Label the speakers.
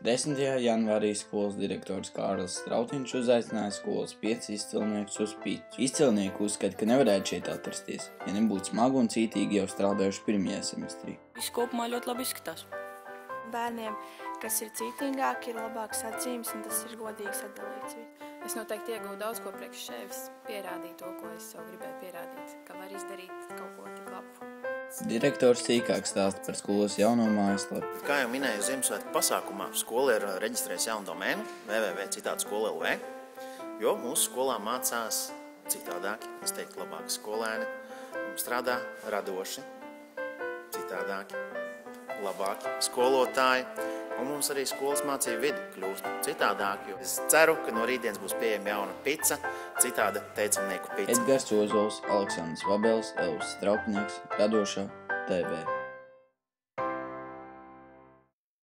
Speaker 1: 10. janvārī skolas direktors Kārlis Strautiņš uzaicināja skolas 5 izcilniekus uz piķu. Izcilnieki uzskata, ka nevarētu šeit atrasties, ja nebūtu smagi un cītīgi jau strādājuši pirmajā semestrī.
Speaker 2: Viss kopumā ļoti labi izskatās.
Speaker 3: Bērniem, kas ir cītīgāki, ir labāks atzīmes un tas ir godīgi sadalīts.
Speaker 4: Es noteikti iegūtu daudz ko priekš sevis, pierādīt to, ko es sev gribēju pierādīt, ka var izdarīt kaut ko tik labu.
Speaker 1: Direktors sīkāk stāsta par skolas jauno mājaslapu.
Speaker 5: Kā jau minēju, Ziemassvētku pasākumā skola ir reģistrējusi jaunu domēnu www.citādaskola.lv, jo mūsu skolā mācās citādāki, es teiktu labāki skolēni, strādā radoši, citādāki, labāki skolotāji, un mums arī skolas mācību vidi kļūst citādāki. Es ceru, ka no rītdienas būs pieejama jauna pica, citāda teicamnieku pica.
Speaker 1: Edgars Ozols, Aleksandrs Vabels, Elvis Straupnieks, Radošā TV.